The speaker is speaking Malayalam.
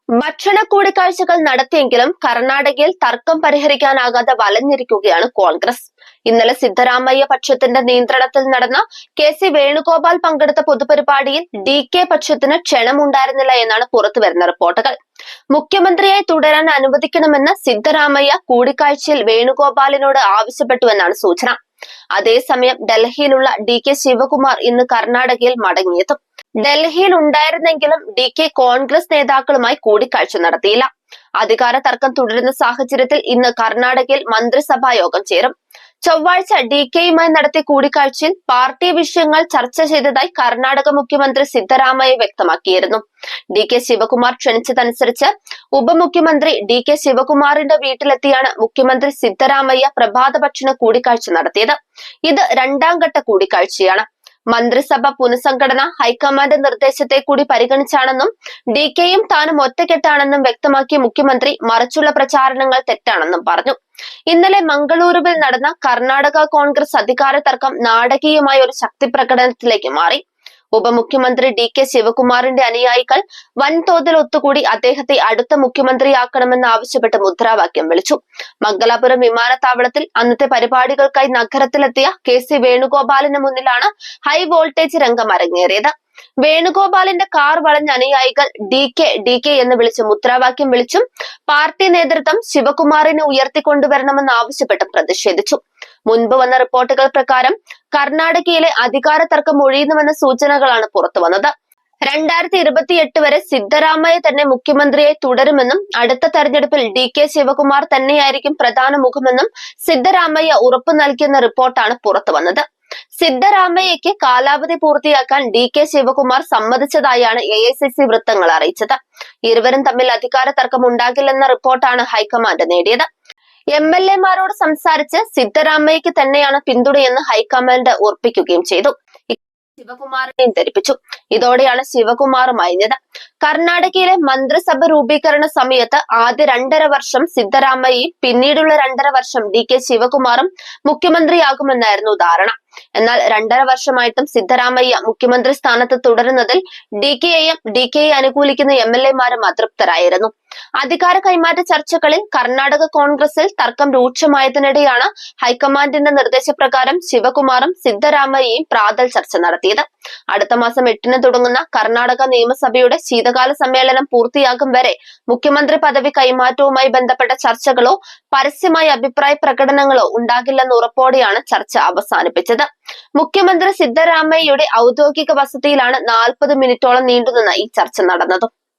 ഭക്ഷണ കൂടിക്കാഴ്ചകൾ നടത്തിയെങ്കിലും കർണാടകയിൽ തർക്കം പരിഹരിക്കാനാകാതെ വലഞ്ഞിരിക്കുകയാണ് കോൺഗ്രസ്. ഇന്നലെ സിദ്ധരാമയ്യ പക്ഷത്തിന്റെ നിയന്ത്രണത്തിൽ നടന്ന കെ.സി. വേണുഗോപാൽ പങ്കെടുത്ത പൊതുപരിപാടിയിൽ ഡി.കെ. പക്ഷത്തിന് ക്ഷണമുണ്ടായിരുന്നില്ല എന്നാണ് പുറത്തുവരുന്ന റിപ്പോർട്ടുകൾ. മുഖ്യമന്ത്രിയായി തുടരാൻ അനുവദിക്കണമെന്ന് സിദ്ധരാമയ്യ കൂടിക്കാഴ്ചയിൽ വേണുഗോപാലിനോട് ആവശ്യപ്പെട്ടുവെന്നാണ് സൂചന. അതേസമയം ഡൽഹിയിലുള്ള ഡി.കെ. ശിവകുമാർ ഇന്ന് കർണാടകയിൽ മടങ്ങിയെത്തും. ഡൽഹിയിൽ ഉണ്ടായിരുന്നെങ്കിലും ഡി.കെ. കോൺഗ്രസ് നേതാക്കളുമായി കൂടിക്കാഴ്ച നടത്തിയില്ല. അധികാര തർക്കം തുടരുന്ന സാഹചര്യത്തിൽ ഇന്ന് കർണാടകയിൽ മന്ത്രിസഭാ യോഗം ചേരും. ചൊവ്വാഴ്ച ഡി.കെയുമായി നടത്തിയ കൂടിക്കാഴ്ചയിൽ പാർട്ടി വിഷയങ്ങൾ ചർച്ച ചെയ്തതായി കർണാടക മുഖ്യമന്ത്രി സിദ്ധരാമയ്യ വ്യക്തമാക്കിയിരുന്നു. ഡി.കെ. ശിവകുമാർ ക്ഷണിച്ചതനുസരിച്ച് ഉപമുഖ്യമന്ത്രി ഡി.കെ. ശിവകുമാറിന്റെ വീട്ടിലെത്തിയാണ് മുഖ്യമന്ത്രി സിദ്ധരാമയ്യ പ്രഭാത ഭക്ഷണ കൂടിക്കാഴ്ച നടത്തിയത്. ഇത് രണ്ടാം ഘട്ട കൂടിക്കാഴ്ചയാണ്. മന്ത്രിസഭ പുനഃസംഘടന ഹൈക്കമാൻഡ് നിർദ്ദേശത്തെ കൂടി പരിഗണിച്ചാണെന്നും ഡി.കെയും താനും ഒറ്റക്കെട്ടാണെന്നും വ്യക്തമാക്കിയ മുഖ്യമന്ത്രി മറിച്ചുള്ള പ്രചാരണങ്ങൾ തെറ്റാണെന്നും പറഞ്ഞു. ഇന്നലെ മംഗളൂരുവിൽ നടന്ന കർണാടക കോൺഗ്രസ് അധികാര തർക്കം നാടകീയമായ ഒരു ശക്തി പ്രകടനത്തിലേക്ക് മാറി. ഉപമുഖ്യമന്ത്രി ഡി.കെ. ശിവകുമാറിന്റെ അനുയായികൾ വൻതോതിൽ ഒത്തുകൂടി അദ്ദേഹത്തെ അടുത്ത മുഖ്യമന്ത്രിയാക്കണമെന്ന് ആവശ്യപ്പെട്ട് മുദ്രാവാക്യം വിളിച്ചു. മംഗലാപുരം വിമാനത്താവളത്തിൽ അന്നത്തെ പരിപാടികൾക്കായി നഗരത്തിലെത്തിയ കെ.സി. വേണുഗോപാലിന് മുന്നിലാണ് ഹൈ വോൾട്ടേജ് രംഗം അരങ്ങേറിയത്. വേണുഗോപാലിന്റെ കാർ വളഞ്ഞ അനുയായികൾ ഡി.കെ എന്ന് വിളിച്ച് മുദ്രാവാക്യം വിളിച്ചും പാർട്ടി നേതൃത്വം ശിവകുമാറിനെ ഉയർത്തിക്കൊണ്ടുവരണമെന്ന് ആവശ്യപ്പെട്ട് പ്രതിഷേധിച്ചു. മുൻപ് വന്ന റിപ്പോർട്ടുകൾ പ്രകാരം കർണാടകയിലെ അധികാര തർക്കം ഒഴിയുന്നുവെന്ന സൂചനകളാണ് പുറത്തുവന്നത്. 2028 വരെ സിദ്ധരാമയ്യ തന്നെ മുഖ്യമന്ത്രിയായി തുടരുമെന്നും അടുത്ത തെരഞ്ഞെടുപ്പിൽ ഡി.കെ. ശിവകുമാർ തന്നെയായിരിക്കും പ്രധാന മുഖമെന്നും സിദ്ധരാമയ്യ ഉറപ്പു നൽകിയെന്ന റിപ്പോർട്ടാണ് പുറത്തുവന്നത്. സിദ്ധരാമയ്യയ്ക്ക് കാലാവധി പൂർത്തിയാക്കാൻ ഡി.കെ. ശിവകുമാർ സമ്മതിച്ചതായാണ് എ.ഐ.സി.സി വൃത്തങ്ങൾ അറിയിച്ചത്. ഇരുവരും തമ്മിൽ അധികാര തർക്കം ഉണ്ടാകില്ലെന്ന റിപ്പോർട്ടാണ് ഹൈക്കമാൻഡ് നേടിയത്. എം.എൽ.എമാരോട് സംസാരിച്ച് സിദ്ധരാമയ്യയ്ക്ക് തന്നെയാണ് പിന്തുണയെന്ന് ഹൈക്കമാൻഡ് ഉറപ്പിക്കുകയും ചെയ്തു. ശിവകുമാറിനെയും ധരിപ്പിച്ചു. ഇതോടെയാണ് ശിവകുമാർ മയഞ്ഞത്. കർണാടകയിലെ മന്ത്രിസഭ രൂപീകരണ സമയത്ത് ആദ്യ 2.5 വർഷം സിദ്ധരാമയ്യയും പിന്നീടുള്ള 2.5 വർഷം ഡി.കെ. ശിവകുമാറും മുഖ്യമന്ത്രിയാകുമെന്നായിരുന്നു ധാരണ. എന്നാൽ 2.5 വർഷമായിട്ടും സിദ്ധരാമയ്യ മുഖ്യമന്ത്രി സ്ഥാനത്ത് തുടരുന്നതിൽ ഡി.കെയെ അനുകൂലിക്കുന്ന എം.എൽ.എമാരും അതൃപ്തരായിരുന്നു. അധികാര കൈമാറ്റ ചർച്ചകളിൽ കർണാടക കോൺഗ്രസിൽ തർക്കം രൂക്ഷമായതിനിടെയാണ് ഹൈക്കമാൻഡിന്റെ നിർദ്ദേശപ്രകാരം ശിവകുമാറും സിദ്ധരാമയ്യയും പ്രാതൽ ചർച്ച നടത്തിയത്. അടുത്ത മാസം 8-ന് തുടങ്ങുന്ന കർണാടക നിയമസഭയുടെ ശീതകാല സമ്മേളനം പൂർത്തിയാകും വരെ മുഖ്യമന്ത്രി പദവി കൈമാറ്റവുമായി ബന്ധപ്പെട്ട ചർച്ചകളോ പരസ്യമായ അഭിപ്രായ പ്രകടനങ്ങളോ ഉണ്ടാകില്ലെന്ന ഉറപ്പോടെയാണ് ചർച്ച അവസാനിപ്പിച്ചത്. മുഖ്യമന്ത്രി സിദ്ധരാമയ്യയുടെ ഔദ്യോഗിക വസതിയിലാണ് 40 മിനിറ്റോളം നീണ്ടുനിന്ന ഈ ചർച്ച നടന്നത്.